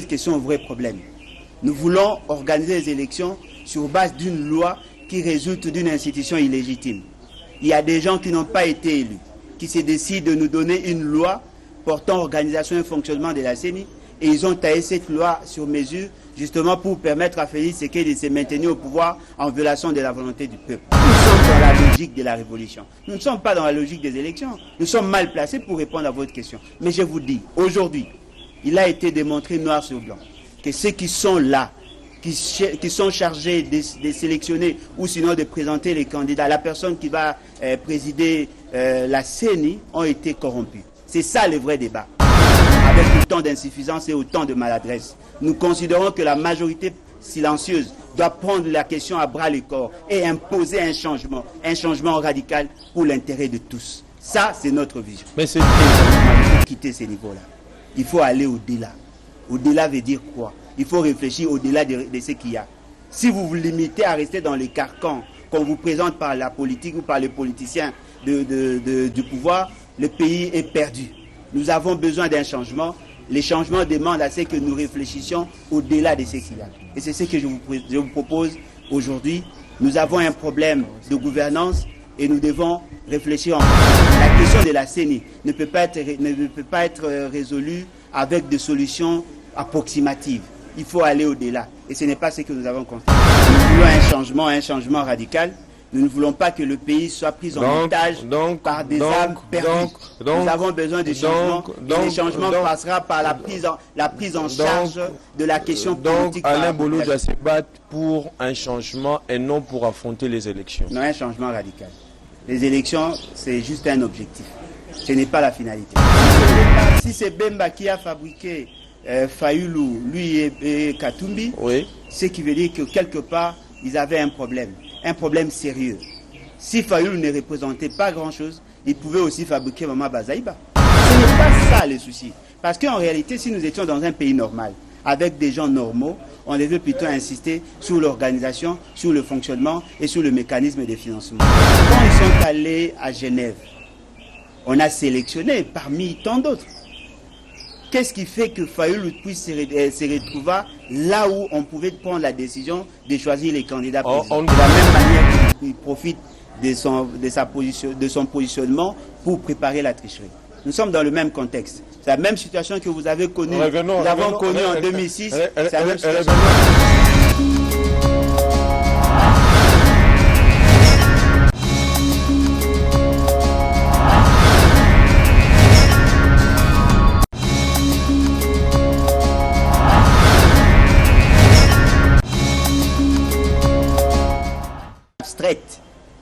votre question au vrai problème. Nous voulons organiser les élections sur base d'une loi qui résulte d'une institution illégitime. Il y a des gens qui n'ont pas été élus, qui se décident de nous donner une loi portant organisation et fonctionnement de la CENI, et ils ont taillé cette loi sur mesure justement pour permettre à Félix Tshisekedi de se maintenir au pouvoir en violation de la volonté du peuple. Nous sommes dans la logique de la révolution. Nous ne sommes pas dans la logique des élections. Nous sommes mal placés pour répondre à votre question. Mais je vous dis, aujourd'hui, il a été démontré noir sur blanc que ceux qui sont là, qui sont chargés de sélectionner ou sinon de présenter les candidats, la personne qui va présider la CENI, ont été corrompus. C'est ça le vrai débat. Avec autant d'insuffisance et autant de maladresse. Nous considérons que la majorité silencieuse doit prendre la question à bras le corps et imposer un changement radical pour l'intérêt de tous. Ça, c'est notre vision. Mais il faut quitter ces niveaux-là. Il faut aller au-delà. Au-delà veut dire quoi? Il faut réfléchir au-delà de ce qu'il y a. Si vous vous limitez à rester dans les carcans qu'on vous présente par la politique ou par les politiciens du pouvoir, le pays est perdu. Nous avons besoin d'un changement. Les changements demandent à ce que nous réfléchissions au-delà de ce qu'il y a. Et c'est ce que je vous propose aujourd'hui. Nous avons un problème de gouvernance et nous devons réfléchir ensemble. La question de la CENI ne peut pas être résolue avec des solutions approximatives. Il faut aller au-delà. Et ce n'est pas ce que nous avons constaté. Nous voulons un changement radical. Nous ne voulons pas que le pays soit pris en otage par des âmes perdues. Nous avons besoin de changements. Et le changement passera par la prise en charge de la question politique. Alain Bolo doit se battre pour un changement et non pour affronter les élections. Non, un changement radical. Les élections, c'est juste un objectif. Ce n'est pas la finalité. Si c'est Bemba qui a fabriqué Fayoulou, lui et Katumbi, oui, ce qui veut dire que quelque part, ils avaient un problème sérieux. Si Fayoulou ne représentait pas grand-chose, il pouvait aussi fabriquer Maman Bazaïba. Ce n'est pas ça le souci. Parce qu'en réalité, si nous étions dans un pays normal, avec des gens normaux, on devait plutôt insister sur l'organisation, sur le fonctionnement et sur le mécanisme de financement. Quand ils sont allés à Genève, on a sélectionné parmi tant d'autres. Qu'est-ce qui fait que Fayoulou puisse se retrouver là où on pouvait prendre la décision de choisir les candidats présidents? De la même manière qu'il profite de son positionnement pour préparer la tricherie. Nous sommes dans le même contexte. C'est la même situation que vous avez connue. Nous avons connu en 2006. C'est la même situation.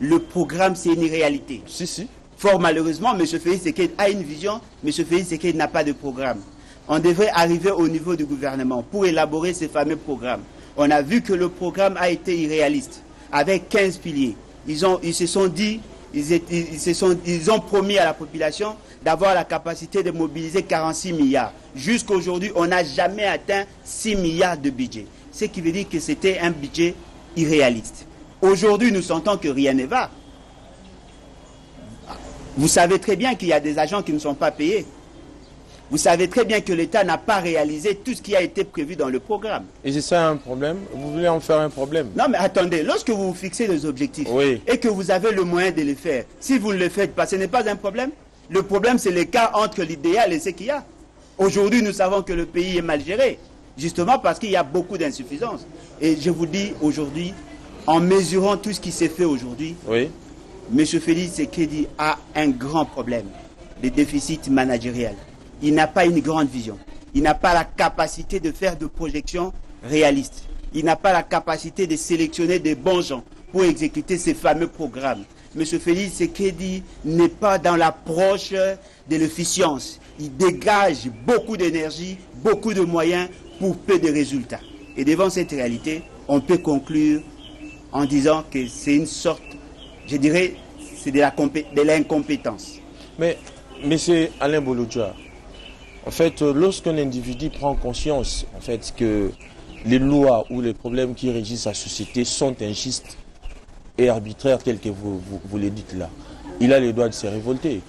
Le programme, c'est une réalité. Si. Fort malheureusement, M. Félix Tshisekedi a une vision, M. Félix Tshisekedi n'a pas de programme. On devrait arriver au niveau du gouvernement pour élaborer ces fameux programmes. On a vu que le programme a été irréaliste, avec 15 piliers. Ils ont promis à la population d'avoir la capacité de mobiliser 46 milliards. Jusqu'aujourd'hui, on n'a jamais atteint 6 milliards de budget. Ce qui veut dire que c'était un budget irréaliste. Aujourd'hui, nous sentons que rien ne va. Vous savez très bien qu'il y a des agents qui ne sont pas payés. Vous savez très bien que l'État n'a pas réalisé tout ce qui a été prévu dans le programme. Et c'est ça un problème? Vous voulez en faire un problème? Non, mais attendez, lorsque vous fixez des objectifs et que vous avez le moyen de les faire, si vous ne le faites pas, ce n'est pas un problème. Le problème, c'est l'écart entre l'idéal et ce qu'il y a. Aujourd'hui, nous savons que le pays est mal géré, justement parce qu'il y a beaucoup d'insuffisances. Et je vous dis aujourd'hui, en mesurant tout ce qui s'est fait aujourd'hui, M. Félix Tshisekedi a un grand problème de déficit managérial. Il n'a pas une grande vision. Il n'a pas la capacité de faire de projections réalistes. Il n'a pas la capacité de sélectionner des bons gens pour exécuter ces fameux programmes. M. Félix Tshisekedi n'est pas dans l'approche de l'efficience. Il dégage beaucoup d'énergie, beaucoup de moyens pour peu de résultats. Et devant cette réalité, on peut conclure en disant que c'est une sorte, je dirais, c'est de l'incompétence. Mais, M. Alain Bolodja, en fait, lorsqu'un individu prend conscience, en fait, que les lois ou les problèmes qui régissent la société sont injustes et arbitraires, tels que vous le dites là, il a le droit de se révolter.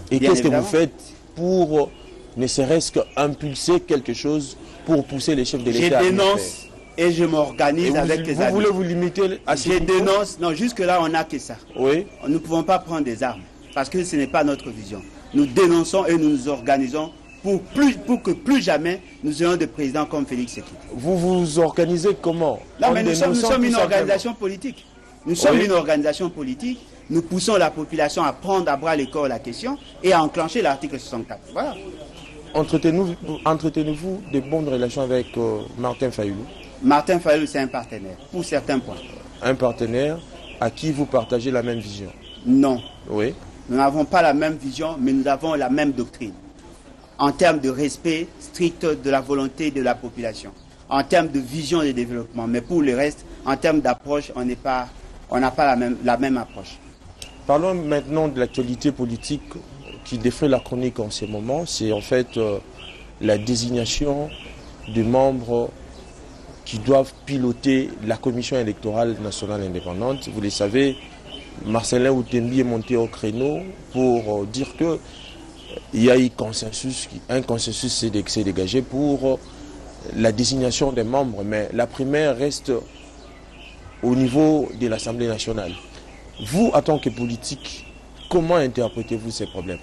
Et qu'est-ce que vous faites pour, ne serait-ce qu'impulser quelque chose pour pousser les chefs de Je l'État à mieux faire. dénonce et je m'organise avec les Vous amis. voulez vous limiter à ce Je qu'il faut? dénonce, non, jusque-là, on n'a que ça. Oui. Nous ne pouvons pas prendre des armes parce que ce n'est pas notre vision. Nous dénonçons et nous nous organisons pour que plus jamais nous ayons de présidents comme Félix Tshisekedi. Vous vous organisez comment? Non, En mais nous sommes dénonçant une tout organisation politique. Nous sommes Oui. une organisation politique. Nous poussons la population à prendre à bras le corps la question et à enclencher l'article 64. Voilà. Entretenez-vous de bonnes relations avec Martin Fayulu, Martin Fayulu, c'est un partenaire pour certains points. un partenaire à qui vous partagez la même vision? Non, Oui. nous n'avons pas la même vision, mais nous avons la même doctrine. En termes de respect strict de la volonté de la population, en termes de vision de développement. Mais pour le reste, en termes d'approche, on n'a pas la même approche. Parlons maintenant de l'actualité politique qui défraie la chronique en ce moment. C'est en fait la désignation des membres qui doivent piloter la Commission électorale nationale indépendante. Vous le savez, Marcelin Outembi est monté au créneau pour dire que il y a eu un consensus s'est dégagé pour la désignation des membres, mais la primaire reste au niveau de l'Assemblée nationale. Vous, en tant que politique, comment interprétez-vous ces problèmes?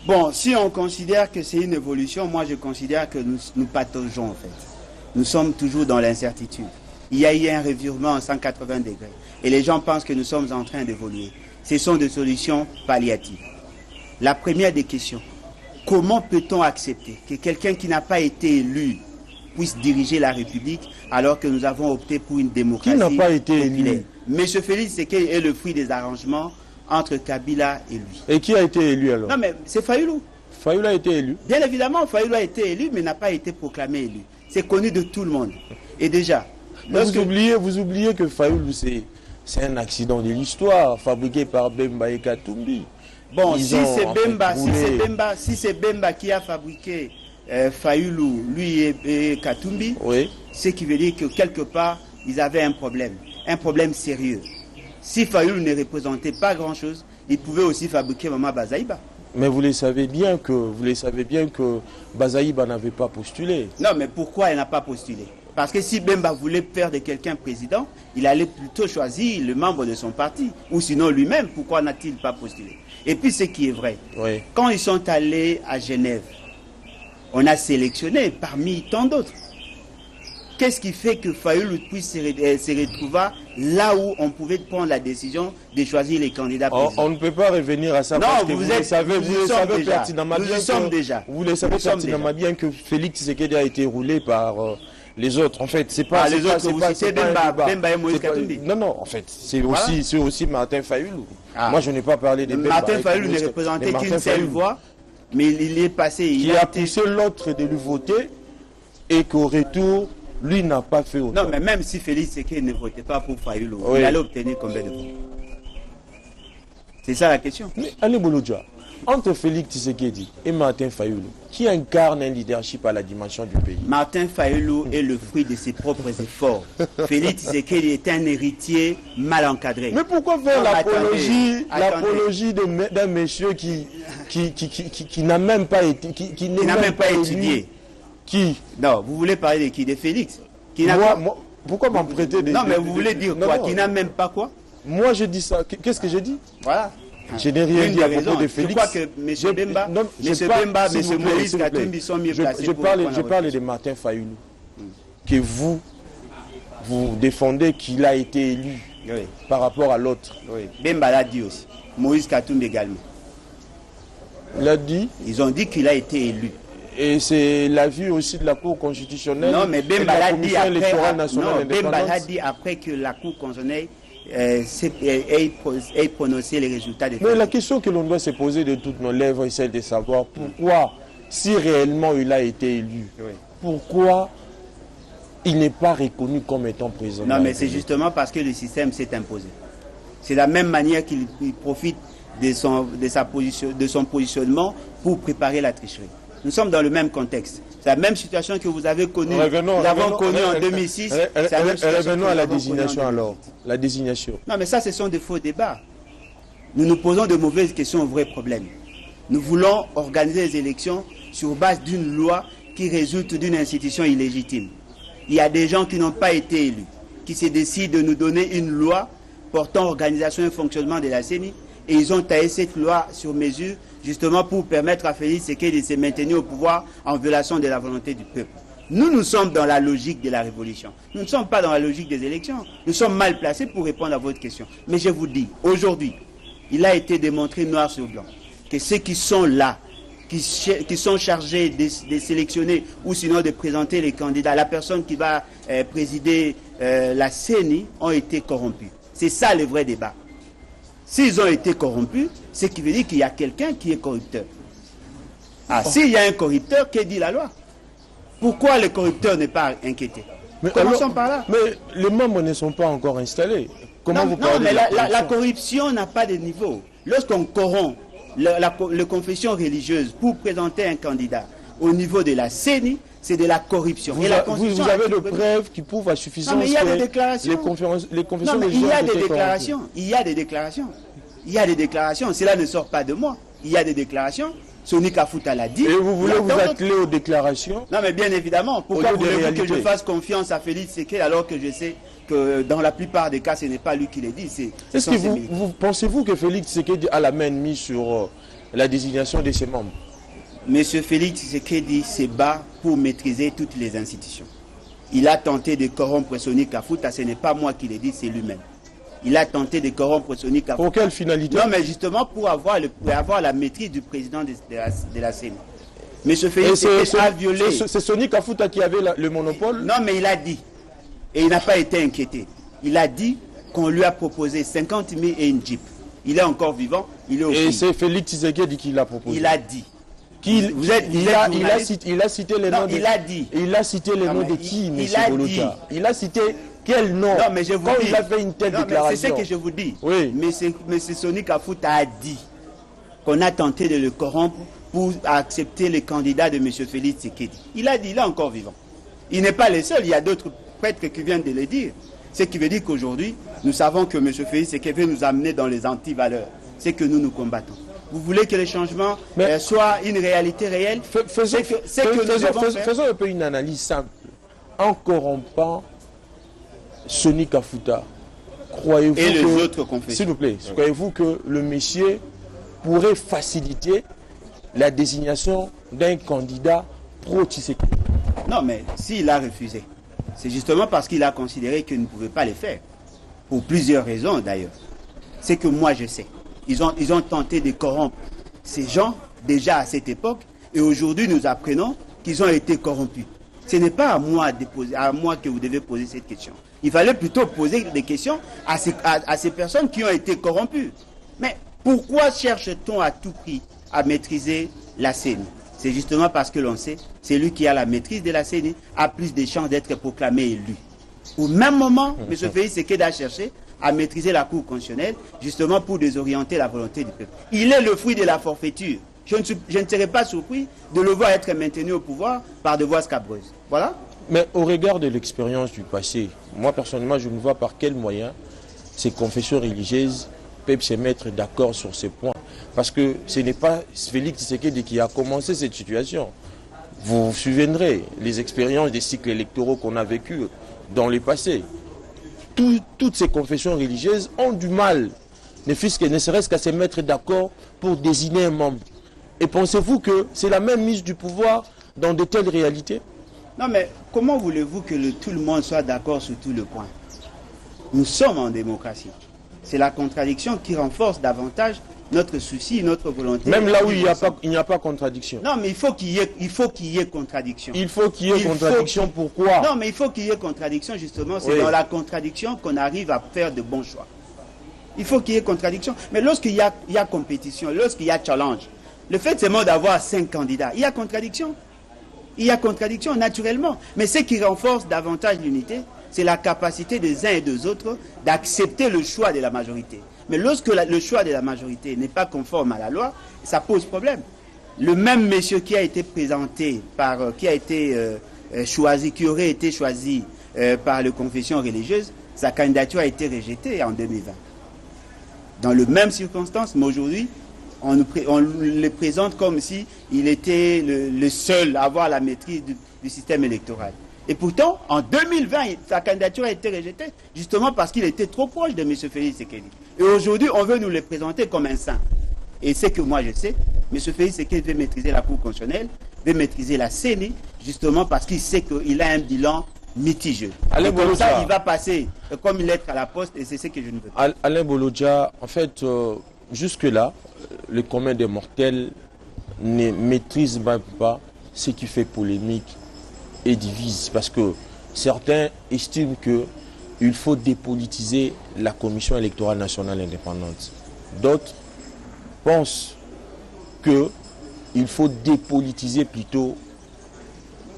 Bon, si on considère que c'est une évolution, moi je considère que nous pataugeons en fait. Nous sommes toujours dans l'incertitude. Il y a eu un revirement en 180 degrés. Et les gens pensent que nous sommes en train d'évoluer. Ce sont des solutions palliatives. La première des questions, comment peut-on accepter que quelqu'un qui n'a pas été élu puisse diriger la République alors que nous avons opté pour une démocratie Qui n'a pas été populaire? élu? Monsieur Félix Tshisekedi est le fruit des arrangements entre Kabila et lui. Et qui a été élu alors? Non mais c'est Fayulu. Fayulu a été élu. Bien évidemment, Fayulu a été élu mais n'a pas été proclamé élu. C'est connu de tout le monde. Et déjà, Vous oubliez que Fayulu c'est un accident de l'histoire fabriqué par Bemba et Katumbi. Bon, Ils si ont, c'est en fait, Bemba, roulé. si c'est Bemba qui a fabriqué Fayulu, lui et Katumbi, Oui. ce qui veut dire que quelque part, ils avaient un problème sérieux. Si Fayulu ne représentait pas grand-chose, il pouvait aussi fabriquer Maman Bazaïba. Mais vous le savez bien que Bazaïba n'avait pas postulé. Non, mais pourquoi il n'a pas postulé? Parce que si Bemba voulait faire de quelqu'un président, il allait plutôt choisir le membre de son parti. Ou sinon lui-même, pourquoi n'a-t-il pas postulé? Et puis ce qui est vrai, Oui. quand ils sont allés à Genève, on a sélectionné parmi tant d'autres. Qu'est-ce qui fait que Fayulu puisse se retrouver là où on pouvait prendre la décision de choisir les candidats présidents? On ne peut pas revenir à ça Non, parce que vous le savez pertinemment bien que Félix Tshisekedi a été roulé par les autres. En fait, c'est pas les autres, vous citez Bemba et Moïse Katumbi. Non, en fait, c'est aussi Martin Fayulu. Ah. Moi, je n'ai pas parlé de Bemba. Martin Fayulu ne représentait qu'une seule voix, mais il est passé. Il a poussé l'autre de lui voter et qu'au retour, lui n'a pas fait autant. Non, mais même si Félix Tshisekedi ne votait pas pour Fayulu, Oui. il allait obtenir combien de voix? C'est ça la question. Mais allez, Bolodja, entre Félix Tshisekedi et Martin Fayulu, qui incarne un leadership à la dimension du pays? Martin Fayulu est le fruit de ses propres efforts. Félix Tshisekedi est un héritier mal encadré. Mais pourquoi faire Non, l'apologie d'un monsieur qui n'a même pas été, qui n'a même pas étudié? Qui? Non, vous voulez parler de qui? De Félix qui pourquoi m'en prêter des... Non, mais vous voulez dire quoi? Qui n'a même pas quoi? Moi, je dis ça. Qu'est-ce que j'ai dit? Voilà. Je n'ai rien dit à propos de Félix. Je crois que M. Bemba, M. Moïse Katumbi sont mieux placés. Je parle de Martin Fayulu. Que vous défendez qu'il a été élu par rapport à l'autre. Oui. Bemba l'a dit aussi. Moïse Katumbi également. Il a dit. Ils ont dit qu'il a été élu. Et c'est l'avis aussi de la Cour constitutionnelle. Non, mais Bemba l'a dit après. Après que la Cour constitutionnelle ait prononcé les résultats des... Mais la question que l'on doit se poser de toutes nos lèvres est celle de savoir pourquoi, si réellement il a été élu, pourquoi il n'est pas reconnu comme étant président? Non, mais c'est justement parce que le système s'est imposé. C'est la même manière qu'il profite de son positionnement pour préparer la tricherie. Nous sommes dans le même contexte. C'est la même situation que vous avez connue. Nous avons connu en 2006. Revenons à la désignation alors. La désignation. Non, mais ça, ce sont des faux débats. Nous nous posons de mauvaises questions aux vrais problèmes. Nous voulons organiser les élections sur base d'une loi qui résultent d'une institution illégitime. Il y a des gens qui n'ont pas été élus, qui se décident de nous donner une loi portant organisation et fonctionnement de la CENI, et ils ont taillé cette loi sur mesure justement pour permettre à Félix Tshisekedi de se maintenir au pouvoir en violation de la volonté du peuple. Nous sommes dans la logique de la révolution. Nous ne sommes pas dans la logique des élections. Nous sommes mal placés pour répondre à votre question. Mais je vous dis, aujourd'hui, il a été démontré noir sur blanc que ceux qui sont là, qui sont chargés de sélectionner ou sinon de présenter les candidats, la personne qui va présider la CENI, ont été corrompus. C'est ça le vrai débat. S'ils ont été corrompus, c'est qui veut dire qu'il y a quelqu'un qui est corrupteur. Ah, s'il y a un corrupteur, que dit la loi? Pourquoi le corrupteur n'est pas inquiété? Commençons par là. Mais les membres ne sont pas encore installés. Comment vous parlez mais la corruption n'a pas de niveau. Lorsqu'on corrompt la confession religieuse pour présenter un candidat au niveau de la CENI, c'est de la corruption. Vous avez des preuves qui prouvent à suffisance il y a des déclarations. Les confessions religieuses il y a des déclarations. Il y a des déclarations. Il y a des déclarations. Cela ne sort pas de moi. Il y a des déclarations. Soni Kafuta l'a dit. Et vous voulez vous atteler aux déclarations? Non, mais bien évidemment. Pourquoi voulez-vous que je fasse confiance à Félix Tshisekedi alors que je sais que dans la plupart des cas, ce n'est pas lui qui le dit. Est-ce que vous pensez-vous que Félix Tshisekedi a la main mise sur la désignation de ses membres? Monsieur Félix Tshisekedi se bat pour maîtriser toutes les institutions. Il a tenté de corrompre Soni Kafuta, ce n'est pas moi qui le dis, c'est lui-même. Il a tenté de corrompre Soni Kafuta. Pour quelle finalité? Non, mais justement pour avoir la maîtrise du président de la CENI. Monsieur Félix Tshisekedi a violé... C'est Soni Kafuta qui avait le monopole? Non, mais il a dit, et il n'a pas été inquiété, il a dit qu'on lui a proposé 50 000 et une Jeep. Il est encore vivant, il est au pays. Et c'est Félix Tshisekedi qui l'a proposé? Il a dit. Il a cité les noms. Il a dit. Il a cité les noms de qui, M. Bolocha? Il a cité quel nom? Non, mais je vous dis. Il a fait une telle déclaration. C'est ce que je vous dis. Oui. Mais M. Soni Kafuta a dit qu'on a tenté de le corrompre pour accepter le candidat de M. Félix Tshisekedi. Il a dit, il est encore vivant. Il n'est pas le seul, il y a d'autres prêtres qui viennent de le dire. Ce qui veut dire qu'aujourd'hui, nous savons que M. Félix Tshisekedi veut nous amener dans les antivaleurs. C'est que nous combattons. Vous voulez que le changement soit une réalité réelle? Faisons un peu une analyse simple. En corrompant Soni Kafuta, croyez-vous et les autres confessions, s'il vous plaît, croyez-vous que le monsieur pourrait faciliter la désignation d'un candidat pro-Tshisekedi? Non, mais s'il a refusé, c'est justement parce qu'il a considéré qu'il ne pouvait pas le faire. Pour plusieurs raisons d'ailleurs. C'est que moi je sais. Ils ont tenté de corrompre ces gens déjà à cette époque et aujourd'hui nous apprenons qu'ils ont été corrompus. Ce n'est pas à moi que vous devez poser cette question. Il fallait plutôt poser des questions à ces personnes qui ont été corrompues. Mais pourquoi cherche-t-on à tout prix à maîtriser la CENI? C'est justement parce que l'on sait, celui qui a la maîtrise de la CENI a plus de chances d'être proclamé élu. Au même moment, M. Félix Tshisekedi a cherché à maîtriser la Cour constitutionnelle, justement pour désorienter la volonté du peuple. Il est le fruit de la forfaiture. Je ne serais pas surpris de le voir être maintenu au pouvoir par de voies scabreuses. Voilà. Mais au regard de l'expérience du passé, moi personnellement, je ne vois par quel moyen ces confessions religieuses peuvent se mettre d'accord sur ces points. Parce que ce n'est pas Félix Tshisekedi qui a commencé cette situation. Vous vous souviendrez les expériences des cycles électoraux qu'on a vécus dans le passé. Toutes ces confessions religieuses ont du mal, ne serait-ce qu'à se mettre d'accord pour désigner un membre. Et pensez-vous que c'est la même mise du pouvoir dans de telles réalités? Non, mais comment voulez-vous que tout le monde soit d'accord sur tout le point? Nous sommes en démocratie. C'est la contradiction qui renforce davantage notre souci, notre volonté. Même là où il n'y a pas contradiction. Non, mais il faut qu'il y ait contradiction. Il faut qu'il y ait contradiction, pourquoi? Non, mais il faut qu'il y ait contradiction, justement. C'est dans la contradiction qu'on arrive à faire de bons choix. Il faut qu'il y ait contradiction. Mais lorsqu'il y a compétition, lorsqu'il y a challenge, le fait seulement d'avoir 5 candidats, il y a contradiction. Il y a contradiction, naturellement. Mais ce qui renforce davantage l'unité, c'est la capacité des uns et des autres d'accepter le choix de la majorité. Mais lorsque le choix de la majorité n'est pas conforme à la loi, ça pose problème. Le même monsieur qui a été présenté qui aurait été choisi par les confessions religieuses, sa candidature a été rejetée en 2020. Dans les mêmes circonstances, mais aujourd'hui, on le présente comme si il était le seul à avoir la maîtrise du système électoral. Et pourtant, en 2020, sa candidature a été rejetée, justement parce qu'il était trop proche de M. Félix Tshisekedi. Et aujourd'hui, on veut nous le présenter comme un saint. Et c'est que moi je sais, M. Félix Tshisekedi veut maîtriser la Cour constitutionnelle, veut maîtriser la CENI, justement parce qu'il sait qu'il a un bilan mitigeux. Et comme ça, il va passer comme une lettre à la poste, et c'est ce que je ne veux pas. Alain Bolodja, en fait, jusque-là, le commun des mortels ne maîtrise même pas ce qui fait polémique et divise. Parce que certains estiment qu'il faut dépolitiser la Commission électorale nationale indépendante. D'autres pensent qu'il faut dépolitiser plutôt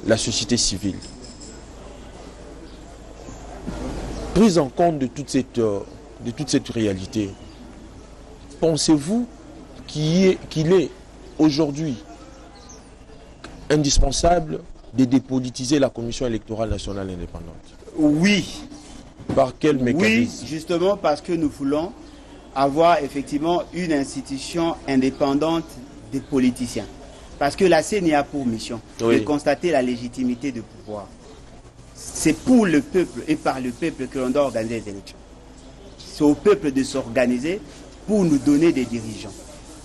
la société civile. Prise en compte de toute cette réalité, pensez-vous qu'il est aujourd'hui indispensable de dépolitiser la Commission électorale nationale indépendante? Oui. Par quel mécanisme? Oui, justement parce que nous voulons avoir effectivement une institution indépendante des politiciens. Parce que la CENI a pour mission de constater la légitimité du pouvoir. C'est pour le peuple et par le peuple que l'on doit organiser les élections. C'est au peuple de s'organiser pour nous donner des dirigeants.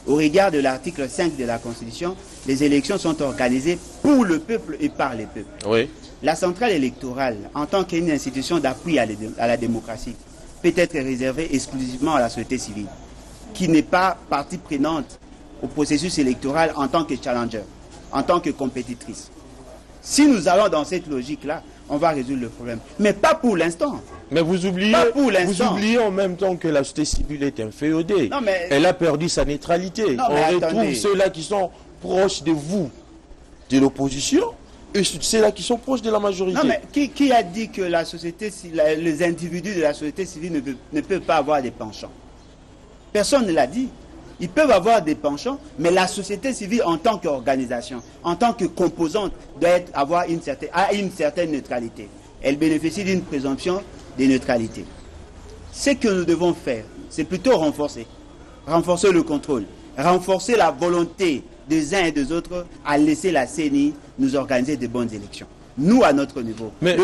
Au regard de l'article 5 de la Constitution, les élections sont organisées pour le peuple et par le peuple. Oui. La centrale électorale, en tant qu'une institution d'appui à la démocratie, peut être réservée exclusivement à la société civile, qui n'est pas partie prenante au processus électoral en tant que challenger, en tant que compétitrice. Si nous allons dans cette logique-là, on va résoudre le problème. Mais pas pour l'instant. Mais vous oubliez en même temps que la société civile est inféodée. Elle a perdu sa neutralité. On retrouve ceux-là qui sont proches de vous, de l'opposition, et ceux-là qui sont proches de la majorité. Non, mais qui a dit que la société, les individus de la société civile ne peuvent pas avoir des penchants? Personne ne l'a dit. Ils peuvent avoir des penchants, mais la société civile en tant qu'organisation, en tant que composante, doit avoir une certaine neutralité. Elle bénéficie d'une présomption de neutralité. Ce que nous devons faire, c'est plutôt renforcer le contrôle, renforcer la volonté des uns et des autres à laisser la CENI nous organiser de bonnes élections. Nous, à notre niveau. Mais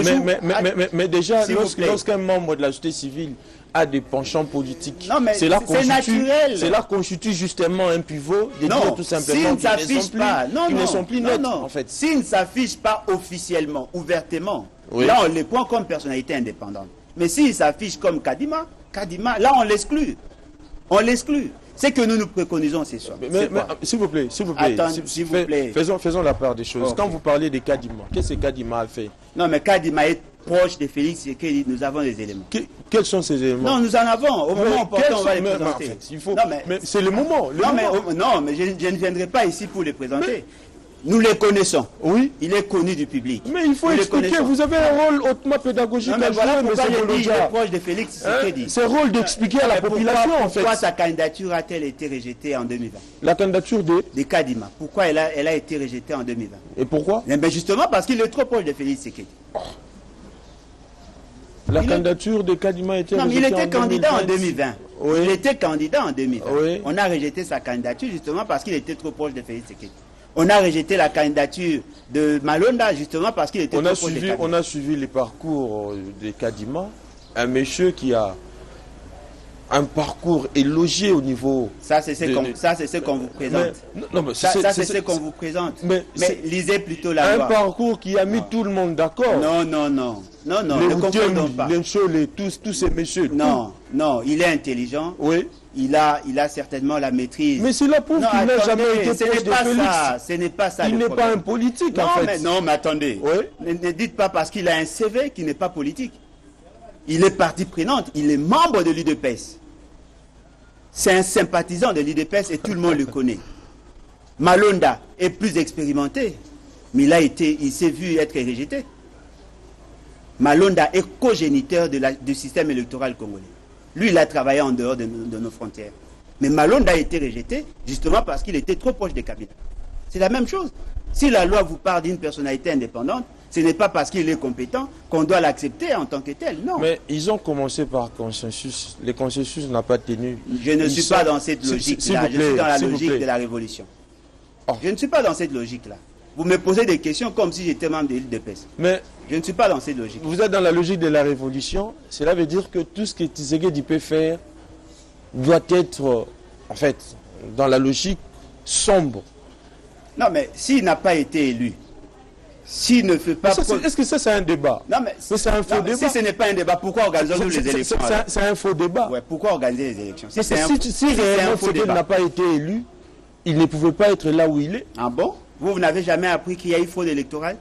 déjà, lorsqu'un membre de la société civile a des penchants politiques, c'est naturel. Cela constitue justement un pivot de dire tout simplement qu'ils ne sont plus neutres. En fait. S'ils ne s'affichent pas officiellement, ouvertement, là on les prend comme personnalité indépendante. Mais s'ils s'affichent comme Kadima, là on l'exclut. On l'exclut. C'est que nous préconisons, c'est ça. S'il vous plaît, faisons la part des choses. Quand vous parlez de Kadima, qu'est-ce que Kadima a fait? Non, mais Kadima est proche de Félix Tshisekedi, nous avons des éléments. Quels sont ces éléments? Non, nous en avons. Au moment opportun, on va les présenter. C'est le moment. Non, mais je ne viendrai pas ici pour les présenter. Nous les connaissons. Oui. Il est connu du public. Mais il faut expliquer. Vous avez un rôle hautement pédagogique à jouer, M. Bolodja. Il est proche de Félix Tshisekedi. C'est le rôle d'expliquer à la population, en fait. Pourquoi sa candidature a-t-elle été rejetée en 2020? La candidature de Kadima. Pourquoi elle a été rejetée en 2020? Et pourquoi? Justement parce qu'il est trop proche de Félix Tshisekedi. La candidature de Kadima a été rejetée il était candidat en 2020. Oui. Il était candidat en 2020. Oui. On a rejeté sa candidature justement parce qu'il était trop proche de Félix Tshisekedi. On a rejeté la candidature de Malonda justement parce qu'il était trop proche de Kadima. On a suivi le parcours de Kadima, un monsieur qui a un parcours élogié au niveau... Ça, c'est ce qu'on vous présente. Ça, c'est ce qu'on vous présente. Mais lisez plutôt la loi. Un parcours qui a mis tout le monde d'accord. Non, ne confondons pas. Tous ces messieurs. Non, il est intelligent. Oui. Il a certainement la maîtrise. Mais cela prouve qu'il n'a jamais été proche de Félix. Ce n'est pas ça. Il n'est pas un politique, en fait. Mais attendez. Oui. Ne dites pas parce qu'il a un CV qui n'est pas politique. Il est partie prenante. Il est membre de l'UDPS. C'est un sympathisant de l'UDPS et tout le monde le connaît. Malonda est plus expérimenté, mais il s'est vu être rejeté. Malonda est cogéniteur du système électoral congolais. Lui, il a travaillé en dehors de nos frontières. Mais Malonda a été rejeté justement parce qu'il était trop proche des Kabila. C'est la même chose. Si la loi vous parle d'une personnalité indépendante, Ce n'est pas parce qu'il est compétent qu'on doit l'accepter en tant que tel, non. Mais ils ont commencé par consensus. Le consensus n'a pas tenu. Je ne suis pas dans cette logique-là. Je suis dans la logique de la révolution. Oh. Je ne suis pas dans cette logique-là. Vous me posez des questions comme si j'étais membre de l'UDPS. Mais je ne suis pas dans cette logique. Vous êtes dans la logique de la révolution. Cela veut dire que tout ce que Tshisekedi peut faire doit être, en fait, dans la logique sombre. Non, mais s'il n'a pas été élu, s'il ne fait pas... Est-ce que ça, c'est un débat? Non, mais c'est un faux débat. Si ce n'est pas un débat, pourquoi organisons-nous les élections? C'est un faux débat. Ouais, pourquoi organiser les élections? Si réellement Tshisekedi n'a pas été élu, il ne pouvait pas être là où il est. Ah bon? Vous n'avez jamais appris qu'il y a eu fraude électorale?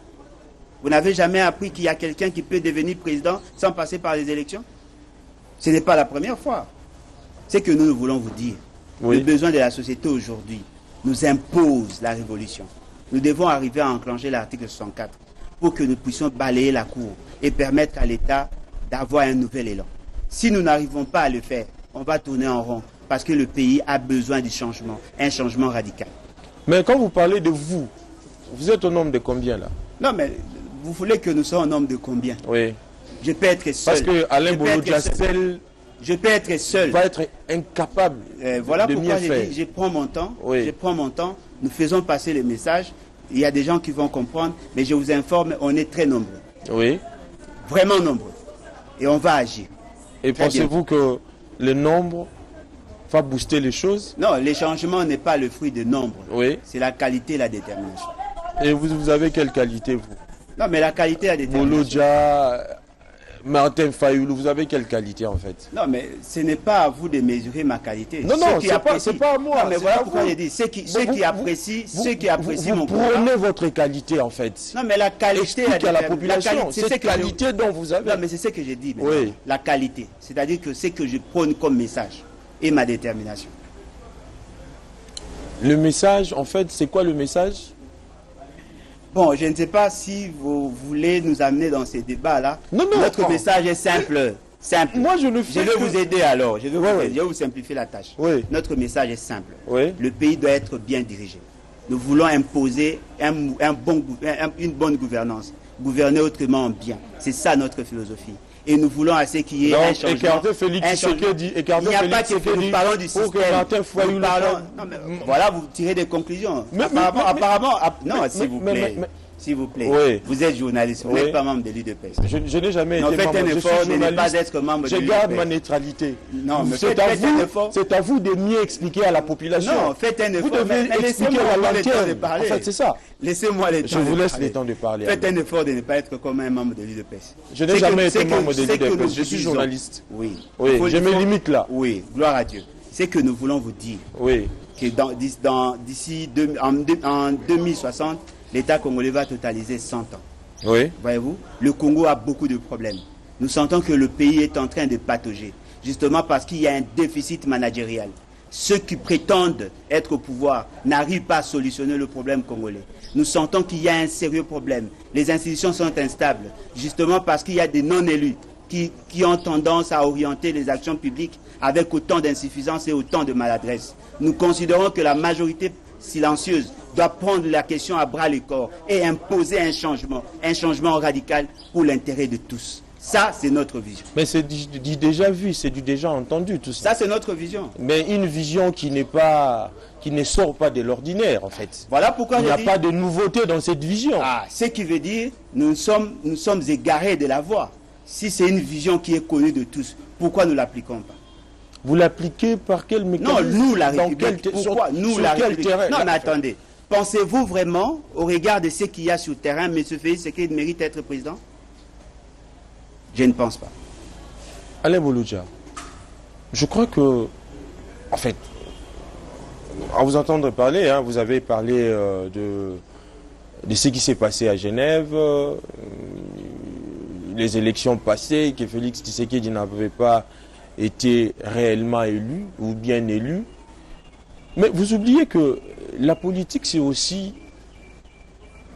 Vous n'avez jamais appris qu'il y a quelqu'un qui peut devenir président sans passer par les élections? Ce n'est pas la première fois. C'est que nous voulons vous dire. Oui. Le besoin de la société aujourd'hui nous impose la révolution. Nous devons arriver à enclencher l'article 64 pour que nous puissions balayer la cour et permettre à l'État d'avoir un nouvel élan. Si nous n'arrivons pas à le faire, on va tourner en rond parce que le pays a besoin du changement, un changement radical. Mais quand vous parlez de vous, vous êtes au nombre de combien là? Non, mais vous voulez que nous soyons au nombre de combien? Oui. Je peux être seul. Parce que Alain Bolodja seul... Je peux être seul. Va être incapable voilà de pourquoi mieux faire. Je prends mon temps. Oui. Je prends mon temps. Nous faisons passer les messages. Il y a des gens qui vont comprendre. Mais je vous informe, on est très nombreux. Oui. Vraiment nombreux. Et on va agir. Et pensez-vous que le nombre va booster les choses? Non, le changement n'est pas le fruit de nombre. Oui. C'est la qualité et la détermination. Et vous avez quelle qualité, vous? Non, mais la qualité et la détermination. Bolodja, Martin Fayoulou, vous avez quelle qualité en fait? Non, mais ce n'est pas à vous de mesurer ma qualité. Non, c'est pas à moi. Non, mais voilà pourquoi j'ai dit, ceux qui apprécient mon programme. Vous prenez votre qualité en fait. Non, mais la qualité à la population, c'est cette qualité dont vous avez. Non, mais c'est ce que j'ai dit. Oui. La qualité, c'est-à-dire que c'est que je prône comme message et ma détermination. Le message, en fait, c'est quoi le message? Bon, je ne sais pas si vous voulez nous amener dans ces débats-là. Non, notre message est simple. Simple. Moi, je le fais. Je vais vous aider alors. Je vais vous simplifier la tâche. Oui. Notre message est simple. Oui. Le pays doit être bien dirigé. Nous voulons imposer une bonne gouvernance. Gouverner autrement bien. C'est ça notre philosophie. Et nous voulons à ce qu'il y ait un changement. Écarter Félix Tshisekedi. Il n'y a pas que nous parlons du système. Voilà, vous tirez des conclusions. Apparemment, non, s'il vous plaît. S'il vous plaît, oui. Vous êtes journaliste, vous n'êtes pas membre de l'UDPS. Je n'ai jamais été membre. Faites un effort de ne pas être membre de l'UDPS. Je garde ma neutralité. Non, mais c'est à vous de mieux expliquer à la population. Non, faites un effort. Vous devez expliquer à l'antenne. En fait, c'est ça. Laissez-moi le temps. Je vous laisse le temps de parler. Faites un effort de ne pas être comme un membre de l'UDPS. Je n'ai jamais été membre de l'UDPS. Je suis journaliste. Oui. Je me limite là. Oui, gloire à Dieu. C'est que nous voulons vous dire que d'ici en 2060, l'État congolais va totaliser 100 ans. Oui. Voyez-vous, le Congo a beaucoup de problèmes. Nous sentons que le pays est en train de patauger, justement parce qu'il y a un déficit managérial. Ceux qui prétendent être au pouvoir n'arrivent pas à solutionner le problème congolais. Nous sentons qu'il y a un sérieux problème. Les institutions sont instables, justement parce qu'il y a des non-élus qui ont tendance à orienter les actions publiques avec autant d'insuffisance et autant de maladresse. Nous considérons que la majorité silencieuse doit prendre la question à bras le corps et imposer un changement radical pour l'intérêt de tous. Ça, c'est notre vision. Mais c'est du déjà vu, c'est du déjà entendu tout ça. Ça, c'est notre vision. Mais une vision qui ne sort pas de l'ordinaire, en fait. Voilà pourquoi il n'y a pas de nouveauté dans cette vision. Ah, ce qui veut dire, nous sommes égarés de la voie. Si c'est une vision qui est connue de tous, pourquoi ne l'appliquons pas? Vous l'appliquez par quel mécanisme? Non, nous, la République. Pourquoi nous, la République? Non, mais attendez. Pensez-vous vraiment, au regard de ce qu'il y a sur le terrain, M. Félix Tshisekedi mérite d'être président? Je ne pense pas. Alain Bolodja, je crois que, en fait, à vous entendre parler, vous avez parlé de ce qui s'est passé à Genève, les élections passées, que Félix Tshisekedi n'avait pas été réellement élu ou bien élu. Mais vous oubliez que la politique, c'est aussi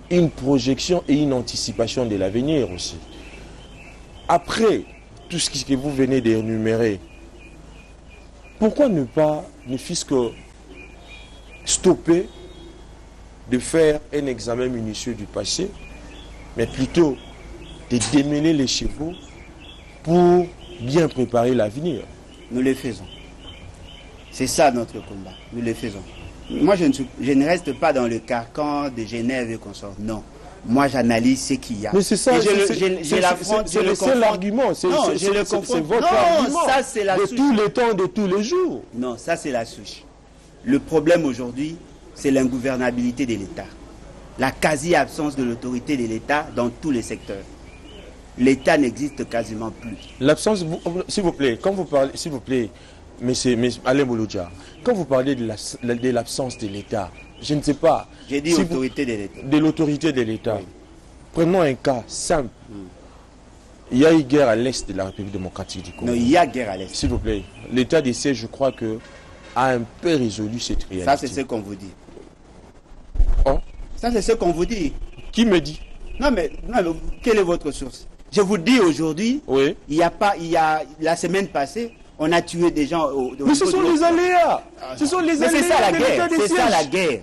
une projection et une anticipation de l'avenir aussi. Après tout ce que vous venez d'énumérer, pourquoi ne pas, ne fût-ce que stopper de faire un examen minutieux du passé, mais plutôt de démêler les chevaux pour bien préparer l'avenir. Nous le faisons. C'est ça notre combat. Nous le faisons. Moi, je ne reste pas dans le carcan de Genève et consorts. Non. Moi, j'analyse ce qu'il y a. Mais c'est ça, c'est le seul argument. C'est votre argument. Ça, c'est la souche. De tous les temps, de tous les jours. Non, ça, c'est la souche. Le problème aujourd'hui, c'est l'ingouvernabilité de l'État. La quasi-absence de l'autorité de l'État dans tous les secteurs. L'État n'existe quasiment plus. L'absence, s'il vous plaît, quand vous parlez, s'il vous plaît, monsieur Alain Bolodja, quand vous parlez de l'absence de l'État, je ne sais pas. J'ai dit autorité de l'État. De l'autorité de l'État. Oui. Prenons un cas simple. Mm. Il y a eu guerre à l'est de la République démocratique du Congo. Non, il y a guerre à l'est. S'il vous plaît. L'État des sièges, je crois que a un peu résolu cette réalité. Ça, c'est ce qu'on vous dit. Oh? Ça, c'est ce qu'on vous dit. Qui me dit? Non, mais quelle est votre source? Je vous dis aujourd'hui, oui. La semaine passée, on a tué des gens mais ce sont les aléas. Ce sont les aléas. C'est ça la guerre. C'est ça la guerre.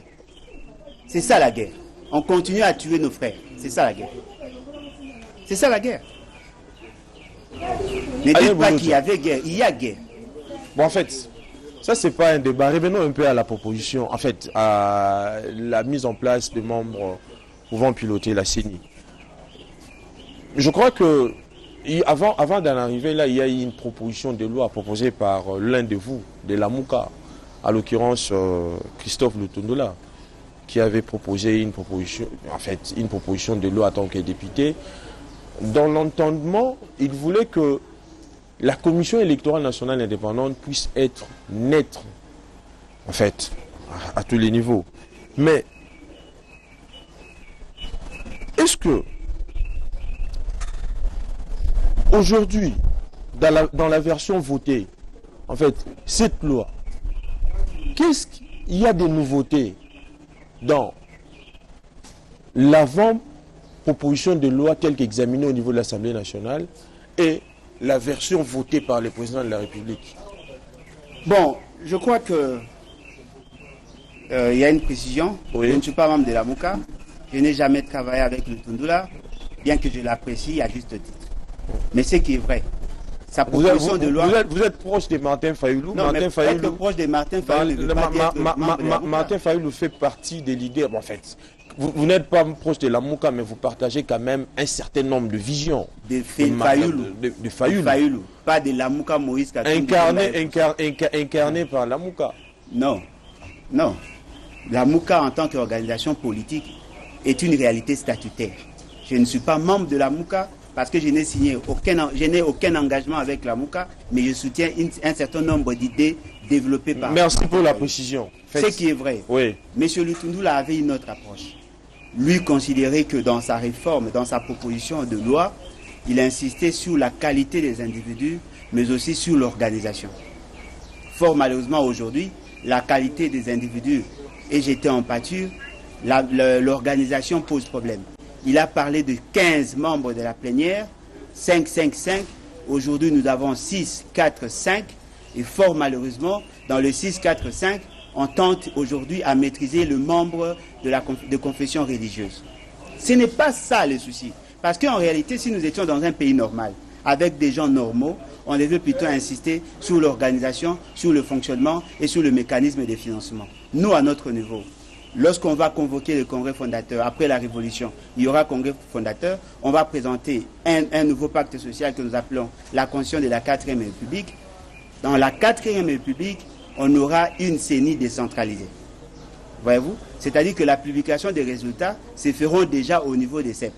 C'est ça la guerre. On continue à tuer nos frères. C'est ça la guerre. C'est ça la guerre. Ne dites pas qu'il y avait guerre. Il y a guerre. Bon, en fait, ça c'est pas un débat. Revenons un peu à la proposition. En fait, à la mise en place de membres pouvant piloter la CENI. Je crois que avant d'en arriver là, il y a eu une proposition de loi proposée par l'un de vous, de la Mouka, à l'occurrence Christophe Lutundola, qui avait proposé une proposition de loi en tant que député. Dans l'entendement, il voulait que la Commission électorale nationale indépendante puisse être neutre, en fait, à tous les niveaux. Mais est-ce que aujourd'hui, dans la version votée, en fait, cette loi, qu'est-ce qu'il y a de nouveautés dans l'avant-proposition de loi telle qu'examinée au niveau de l'Assemblée nationale et la version votée par le président de la République? Bon, je crois que il y a une précision. Oui. Je ne suis pas membre de la Mouka. Je n'ai jamais travaillé avec le Tundula, bien que je l'apprécie à juste titre. Mais ce qui est vrai, sa proposition de loi... Vous êtes proche de Martin Fayoulou. Non, Martin Fayoulou, être proche de Martin Fayoulou... Martin Fayoulou fait partie des leaders. En fait, vous n'êtes pas proche de la Mouka, mais vous partagez quand même un certain nombre de visions. De Fayoulou. Pas de la Mouka Moïse incarné par la Mouka. Non. Non. La Mouka en tant qu'organisation politique est une réalité statutaire. Je ne suis pas membre de la Mouka parce que je n'ai signé aucun engagement avec la Mouka, mais je soutiens un certain nombre d'idées développées par... Merci pour la précision. Ce qui est vrai. Oui. M. Lutundoula avait une autre approche. Lui considérait que dans sa réforme, dans sa proposition de loi, il insistait sur la qualité des individus, mais aussi sur l'organisation. Fort malheureusement aujourd'hui, la qualité des individus est jetée en pâture, l'organisation pose problème. Il a parlé de 15 membres de la plénière, 5. Aujourd'hui, nous avons 6, 4, 5. Et fort malheureusement, dans le 6, 4, 5, on tente aujourd'hui à maîtriser le membre de confession religieuse. Ce n'est pas ça le souci. Parce qu'en réalité, si nous étions dans un pays normal, avec des gens normaux, on devait plutôt insister sur l'organisation, sur le fonctionnement et sur le mécanisme de financement. Nous, à notre niveau, lorsqu'on va convoquer le congrès fondateur, après la Révolution, il y aura congrès fondateur, on va présenter un nouveau pacte social que nous appelons la Constitution de la 4e République. Dans la 4e République, on aura une CENI décentralisée. Voyez-vous? C'est-à-dire que la publication des résultats se feront déjà au niveau des CEP,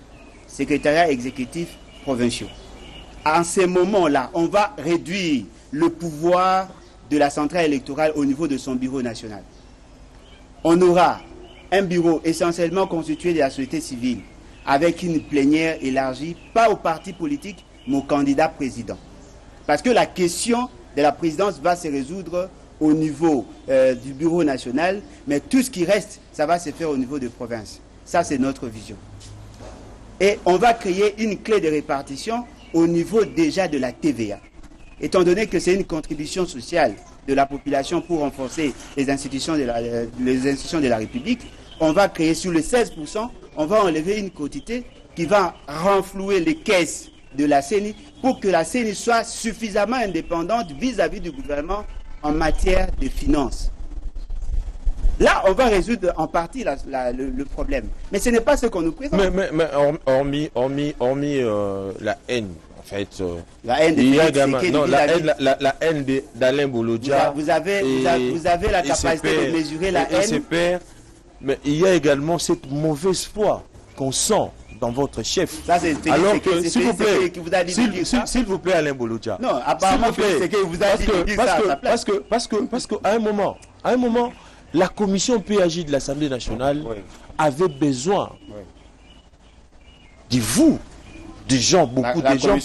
secrétariats exécutifs provinciaux. En ces moments-là, on va réduire le pouvoir de la centrale électorale au niveau de son bureau national. On aura un bureau essentiellement constitué de la société civile, avec une plénière élargie, pas aux partis politiques, mais au candidat président. Parce que la question de la présidence va se résoudre au niveau du bureau national, mais tout ce qui reste, ça va se faire au niveau de province. Ça, c'est notre vision. Et on va créer une clé de répartition au niveau déjà de la TVA. Étant donné que c'est une contribution sociale de la population pour renforcer les institutions de la République, on va créer sur le 16%, on va enlever une quotité qui va renflouer les caisses de la CENI pour que la CENI soit suffisamment indépendante vis-à-vis du gouvernement en matière de finances. Là, on va résoudre en partie le problème. Mais ce n'est pas ce qu'on nous présente. Mais hormis la haine, en fait. La haine de il y a Félix également, Tshisekedi non, la haine d'Alain Bolodia. Vous avez la capacité de mesurer la haine. Mais il y a également cette mauvaise foi qu'on sent dans votre chef. Ça, c'est alors que, s'il vous plaît, qui vous a dit de dire ça. S'il vous plaît, Alain Bolodia. Non, apparemment, c'est que vous a dit de dire ça à sa place. Parce qu'à un moment, la commission PAJ de l'Assemblée nationale avait besoin de vous, des gens, beaucoup de gens,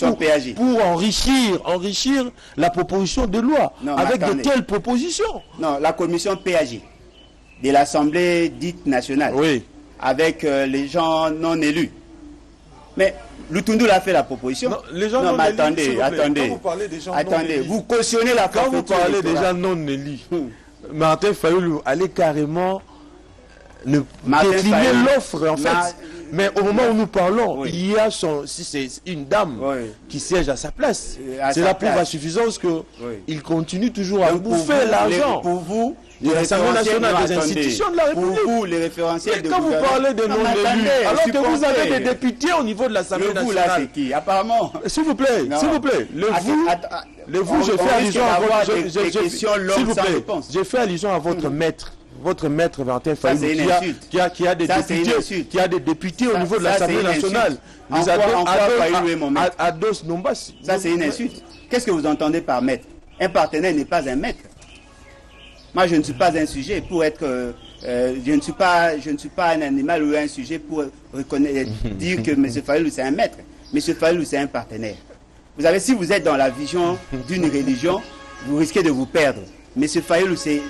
pour enrichir la proposition de loi avec de telles propositions. Non, la commission PAJ de l'Assemblée dite nationale, avec les gens non élus. Mais Lutundu a fait la proposition. Non, les gens non élus, attendez. Quand vous parlez des gens attendez, vous cautionnez la quand vous parlez des gens non élus, Martin Fayoulou allait carrément décliner l'offre, en fait. Mais au moment où nous parlons, il y a si c'est une dame qui siège à sa place. C'est la preuve à suffisance qu'il continue toujours à bouffer l'argent. Pour vous, de l'Assemblée nationale, des institutions de la République. Pour vous, les référentiels de quand vous parlez de non-élus, alors que vous avez des députés au niveau de l'Assemblée nationale. Le vous, là, c'est qui? Apparemment. S'il vous plaît, le vous, j'ai fait allusion à votre... J'ai fait allusion à votre maître. Votre maître Martin Fayoulou, qui a des députés au niveau de l'Assemblée nationale. Vous avez Ados Nombas. Ça, c'est une insulte. Qu'est-ce que vous entendez par maître? Un partenaire n'est pas un maître. Moi, je ne suis pas un sujet pour être... je ne suis pas un animal ou un sujet pour dire que M. Fayoulou, c'est un maître. M. Fayoulou, c'est un partenaire. Vous savez, si vous êtes dans la vision d'une religion, vous risquez de vous perdre. M. Fayoulou, c'est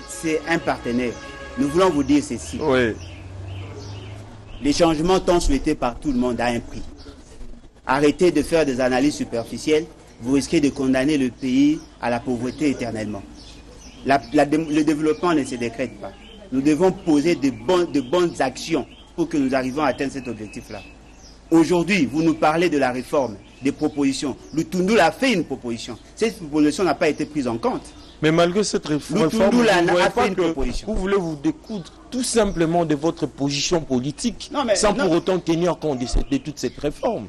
un partenaire. Nous voulons vous dire ceci. Les changements tant souhaités par tout le monde a un prix. Arrêtez de faire des analyses superficielles. Vous risquez de condamner le pays à la pauvreté éternellement. Le développement ne se décrète pas. Nous devons poser de bonnes actions pour que nous arrivions à atteindre cet objectif-là. Aujourd'hui, vous nous parlez de la réforme, des propositions. Lutundu a fait une proposition. Cette proposition n'a pas été prise en compte. Mais malgré cette réforme, vous voulez vous découdre tout simplement de votre position politique sans pour autant tenir compte de toute cette réforme.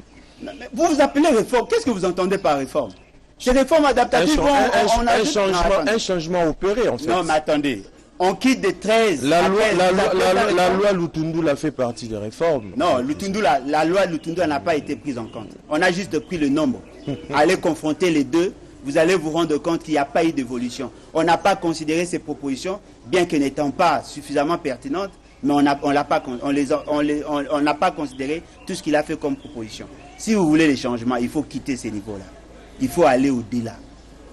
Vous vous appelez réforme. Qu'est-ce que vous entendez par réforme? Ces réformes adaptatives, un changement opéré, en fait. Non, mais attendez. On quitte de 13. La loi Lutundu l'a fait partie des réformes. Non, la loi Lutundu n'a pas été prise en compte. On a juste pris le nombre. Allez confronter les deux. Vous allez vous rendre compte qu'il n'y a pas eu d'évolution. On n'a pas considéré ces propositions, bien que n'étant pas suffisamment pertinentes, mais on n'a pas considéré tout ce qu'il a fait comme proposition. Si vous voulez les changements, il faut quitter ces niveaux-là. Il faut aller au-delà.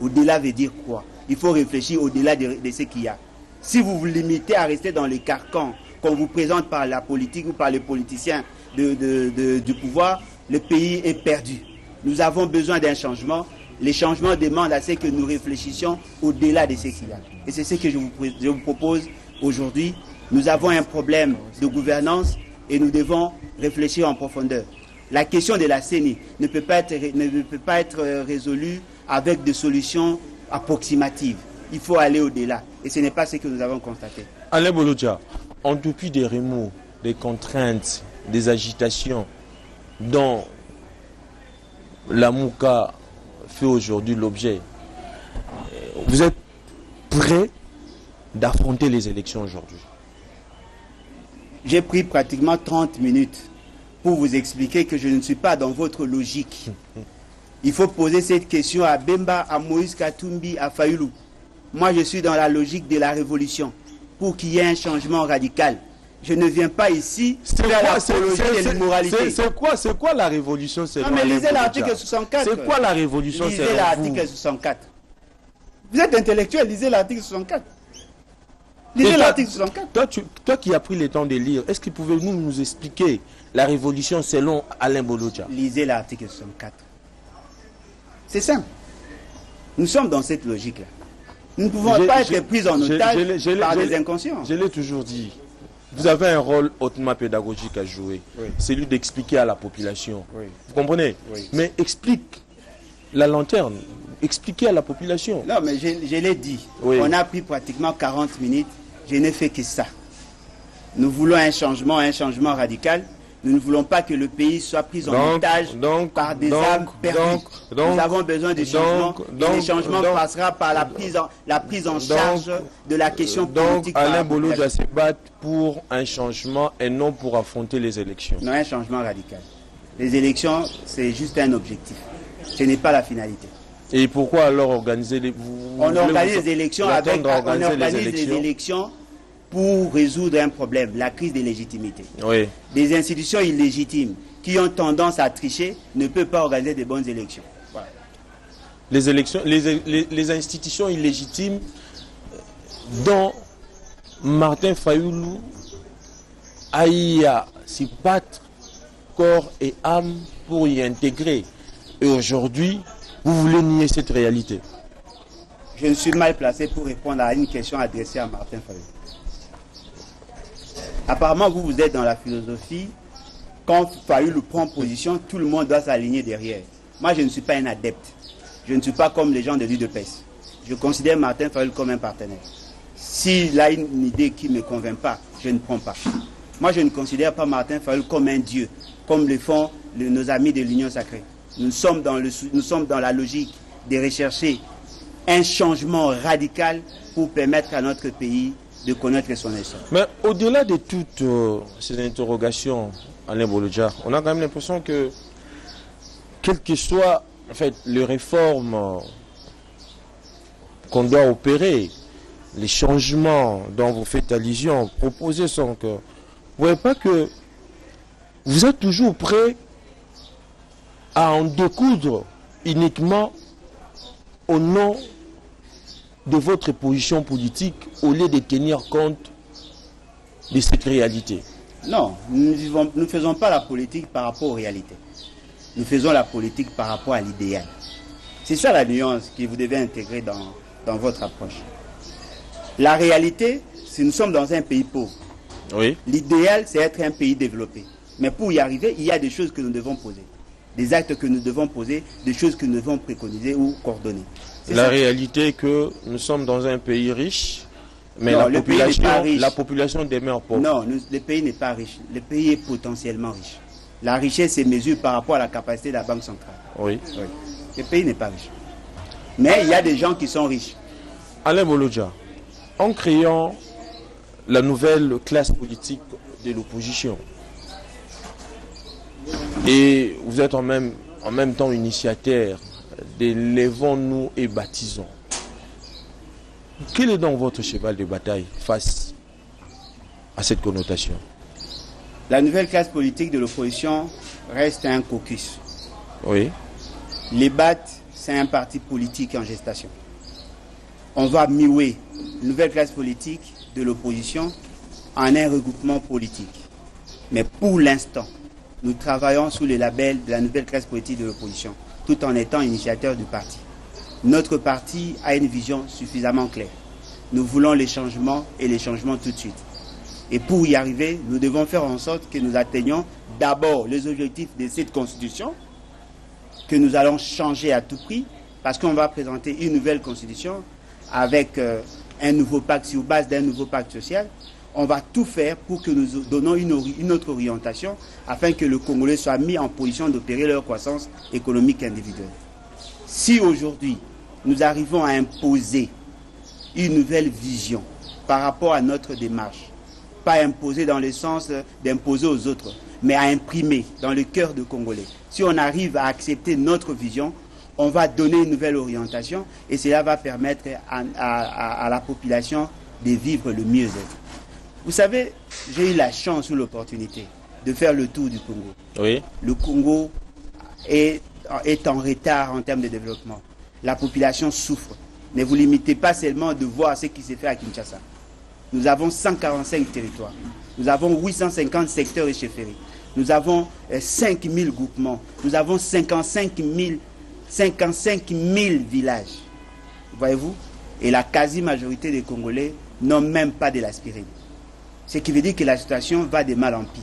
Au-delà veut dire quoi? Il faut réfléchir au-delà de ce qu'il y a. Si vous vous limitez à rester dans les carcans qu'on vous présente par la politique ou par les politiciens du pouvoir, le pays est perdu. Nous avons besoin d'un changement. Les changements demandent à ce que nous réfléchissions au-delà de ce qu'il y a. Et c'est ce que je vous propose aujourd'hui. Nous avons un problème de gouvernance et nous devons réfléchir en profondeur. La question de la CENI ne peut pas être résolue avec des solutions approximatives. Il faut aller au-delà. Et ce n'est pas ce que nous avons constaté. Alain Bolodia, en dépit des remous, des contraintes, des agitations dont la Mouka fait aujourd'hui l'objet, vous êtes prêt d'affronter les élections aujourd'hui? J'ai pris pratiquement 30 minutes pour vous expliquer que je ne suis pas dans votre logique. Il faut poser cette question à Bemba, à Moïse Katumbi, à Fayoulou. Moi, je suis dans la logique de la révolution pour qu'il y ait un changement radical. Je ne viens pas ici faire l'apologie de l'immoralité. C'est quoi la révolution? Non, mais lisez l'article 64. C'est quoi la révolution? Lisez l'article 64. Vous êtes intellectuel, lisez l'article 64. Lisez l'article 64. Toi qui as pris le temps de lire, est-ce que pouvez-vous nous expliquer la révolution selon Alain Bolodia? Lisez l'article 64. C'est simple. Nous sommes dans cette logique-là. Nous ne pouvons pas être pris en otage par des inconscients. Je l'ai toujours dit. vous avez un rôle hautement pédagogique à jouer. Oui. C'est lui d'expliquer à la population. Oui. Vous comprenez? Oui. Mais explique la lanterne. Expliquez à la population. Non, mais je l'ai dit. Oui. On a pris pratiquement 40 minutes. Je n'ai fait que ça. Nous voulons un changement radical. Nous ne voulons pas que le pays soit pris en otage par des âmes perdues. Nous avons besoin de changements. Et les changements passera par la prise en charge de la question politique. Alain Bolo doit se battre pour un changement et non pour affronter les élections. Non, un changement radical. Les élections, c'est juste un objectif. Ce n'est pas la finalité. Et pourquoi alors organiser les... On organise les élections pour résoudre un problème, la crise des légitimités. Oui. Des institutions illégitimes qui ont tendance à tricher ne peuvent pas organiser de bonnes élections. Voilà. Les institutions illégitimes dont Martin Fayoulou a eu à s'y battre corps et âme pour y intégrer. Et aujourd'hui, vous voulez nier cette réalité. Je ne suis mal placé pour répondre à une question adressée à Martin Fayoulou. Apparemment, vous êtes dans la philosophie, quand Fayoulou prend position, tout le monde doit s'aligner derrière. Moi, je ne suis pas un adepte. Je ne suis pas comme les gens de l'UDPS. Je considère Martin Fayoulou comme un partenaire. S'il a une idée qui ne me convainc pas, je ne prends pas. Moi, je ne considère pas Martin Fayoulou comme un dieu, comme le font nos amis de l'Union sacrée. Nous sommes dans la logique de rechercher un changement radical pour permettre à notre pays de connaître son essor. Mais au-delà de toutes ces interrogations, Alain Bolodja, on a quand même l'impression que, quelles que soient en fait, les réformes qu'on doit opérer, les changements dont vous faites allusion, proposés sont que, vous ne voyez pas que vous êtes toujours prêt à en découdre uniquement au nom de votre position politique au lieu de tenir compte de cette réalité. Non, nous ne faisons pas la politique par rapport aux réalités. Nous faisons la politique par rapport à l'idéal. C'est ça la nuance que vous devez intégrer dans votre approche. La réalité, c'est que nous sommes dans un pays pauvre. Oui. L'idéal, c'est être un pays développé. Mais pour y arriver, il y a des choses que nous devons poser. Des actes que nous devons poser, des choses que nous devons préconiser ou coordonner. La réalité est que nous sommes dans un pays riche, mais non, la population demeure pauvre. Non, le pays n'est pas riche. Le pays est potentiellement riche. La richesse se mesure par rapport à la capacité de la Banque centrale. Oui. Oui. Le pays n'est pas riche. Mais il y a des gens qui sont riches. Alain Bolodja, en créant la nouvelle classe politique de l'opposition, et vous êtes en même temps initiateur de Lèvons-nous et baptisons. Quel est donc votre cheval de bataille face à cette connotation? La nouvelle classe politique de l'opposition reste un caucus. Oui. Les BAT, c'est un parti politique en gestation. On va muer la nouvelle classe politique de l'opposition en un regroupement politique. Mais pour l'instant, nous travaillons sous le label de la nouvelle classe politique de l'opposition, tout en étant initiateur du parti. Notre parti a une vision suffisamment claire. Nous voulons les changements et les changements tout de suite. Et pour y arriver, nous devons faire en sorte que nous atteignions d'abord les objectifs de cette constitution, que nous allons changer à tout prix, parce qu'on va présenter une nouvelle constitution avec un nouveau pacte sur base d'un nouveau pacte social. On va tout faire pour que nous donnons une autre orientation afin que le Congolais soit mis en position d'opérer leur croissance économique individuelle. Si aujourd'hui, nous arrivons à imposer une nouvelle vision par rapport à notre démarche, pas imposer dans le sens d'imposer aux autres, mais à imprimer dans le cœur du Congolais. Si on arrive à accepter notre vision, on va donner une nouvelle orientation et cela va permettre à la population de vivre le mieux-être. Vous savez, j'ai eu la chance ou l'opportunité de faire le tour du Congo. Oui. Le Congo est en retard en termes de développement. La population souffre. Ne vous limitez pas seulement de voir ce qui s'est fait à Kinshasa. Nous avons 145 territoires. Nous avons 850 secteurs et chefferies. Nous avons 5000 groupements. Nous avons 55 000 villages. Voyez-vous? Et la quasi-majorité des Congolais n'ont même pas de l'aspirine. Ce qui veut dire que la situation va de mal en pire.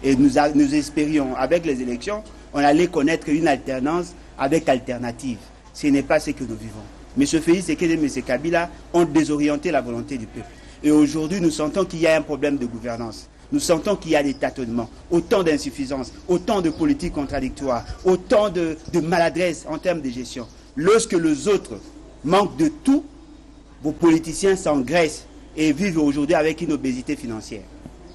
Et nous espérions, avec les élections, on allait connaître une alternance avec alternative. Ce n'est pas ce que nous vivons. M. Félix Tshisekedi et M. Kabila ont désorienté la volonté du peuple. Et aujourd'hui, nous sentons qu'il y a un problème de gouvernance. Nous sentons qu'il y a des tâtonnements, autant d'insuffisances, autant de politiques contradictoires, autant de maladresse en termes de gestion. Lorsque les autres manquent de tout, vos politiciens s'engraissent et vivent aujourd'hui avec une obésité financière.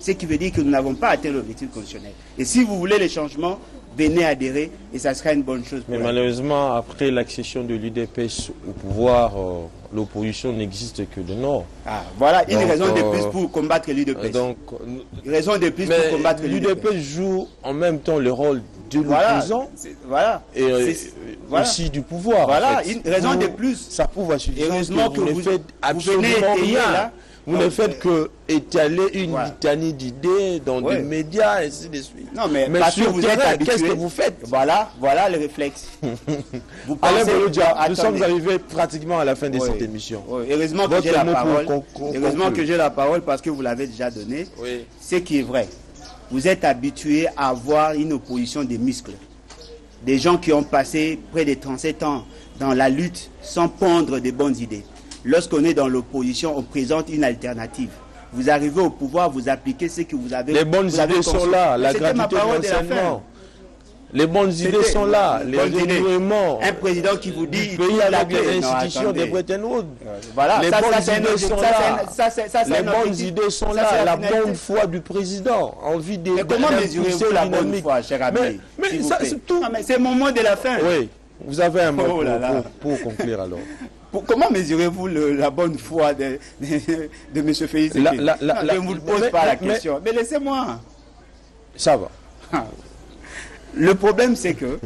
Ce qui veut dire que nous n'avons pas atteint l'objectif constitutionnel. Et si vous voulez les changements, venez adhérer et ça sera une bonne chose. Mais malheureusement, après l'accession de l'UDPS au pouvoir, l'opposition n'existe que de Nord. Ah, voilà une raison de plus pour combattre l'UDPS. Une raison de plus pour combattre l'UDPS joue en même temps le rôle de l'opposant et aussi du pouvoir. Voilà, en fait. Une raison de plus. Ça prouve à suffisance que vous ne faites absolument rien. Là. Vous ne faites que étaler une litanie d'idées dans des médias, et ainsi de suite. Non, mais parce que vous êtes habitué, qu'est-ce que vous faites? Voilà le réflexe. Vous pensez, Alain Bolodja, nous sommes arrivés pratiquement à la fin de cette émission. Heureusement que j'ai la parole. Heureusement que j'ai la parole parce que vous l'avez déjà donné. Ce qui est vrai. Vous êtes habitué à avoir une opposition des muscles. Des gens qui ont passé près de 37 ans dans la lutte sans pondre de bonnes idées. Lorsqu'on est dans l'opposition, on présente une alternative. Vous arrivez au pouvoir, vous appliquez ce que vous avez. Les bonnes idées sont là, la gratuité de l'enseignement. Les bonnes idées sont là, les renouvellements. Un président qui vous dit... Le pays avec les institutions de Bretton Woods. Voilà, les bonnes idées sont là. Les bonnes idées sont là, la bonne foi du président. Envie de... Mais comment mesurez-vous la bonne foi, cher ami? Mais ça, c'est tout. C'est mon mot de la fin. Oui, vous avez un mot pour conclure alors. Comment mesurez-vous la bonne foi de M. Félix? Je ne vous pose pas la question. Mais laissez-moi. Ça va. Le problème, c'est que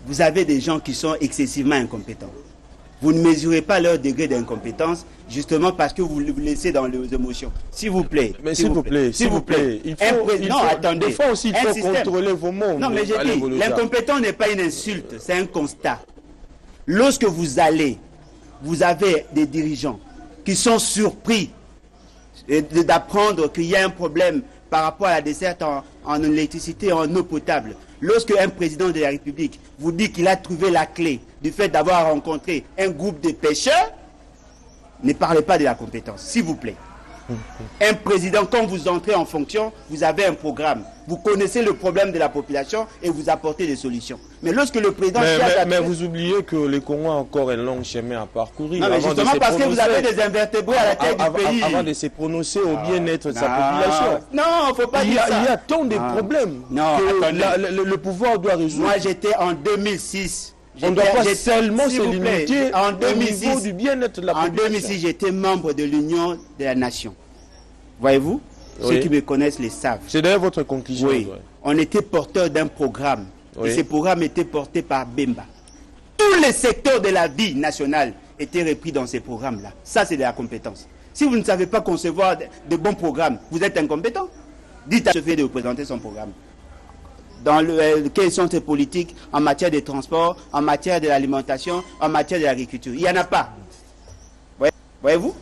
vous avez des gens qui sont excessivement incompétents. Vous ne mesurez pas leur degré d'incompétence, justement parce que vous le laissez dans les émotions. S'il vous plaît. Mais s'il vous plaît. Non, attendez. Des fois aussi, il faut contrôler vos mots. Non, mais j'ai dit, l'incompétent n'est pas une insulte, c'est un constat. Lorsque vous allez, vous avez des dirigeants qui sont surpris d'apprendre qu'il y a un problème par rapport à la desserte en électricité et en eau potable. Lorsque un président de la République vous dit qu'il a trouvé la clé du fait d'avoir rencontré un groupe de pêcheurs, ne parlez pas de la compétence, s'il vous plaît. Un président, quand vous entrez en fonction, vous avez un programme. Vous connaissez le problème de la population et vous apportez des solutions. Mais lorsque le président... Mais vous oubliez que le Congo a encore un long chemin à parcourir. Non, mais justement parce que vous avez des invertébrés à la tête du pays. Avant de se prononcer au bien-être de sa population. Non, il ne faut pas dire ça. Il y a tant de problèmes que le pouvoir doit résoudre. Moi, j'étais en 2006. On ne doit pas seulement se limiter au niveau du bien-être de la population. En 2006, j'étais membre de l'Union de la Nation. Voyez-vous, ceux qui me connaissent le savent. C'est d'ailleurs votre conclusion. Oui, on était porteur d'un programme. Et ce programme était porté par Bemba. Tous les secteurs de la vie nationale étaient repris dans ces programmes-là. Ça, c'est de la compétence. Si vous ne savez pas concevoir de bons programmes, vous êtes incompétent. Dites à ce fait de vous présenter son programme. Dans quelles sont ces politiques en matière de transport, en matière de l'alimentation, en matière de l'agriculture. Il n'y en a pas. Voyez-vous?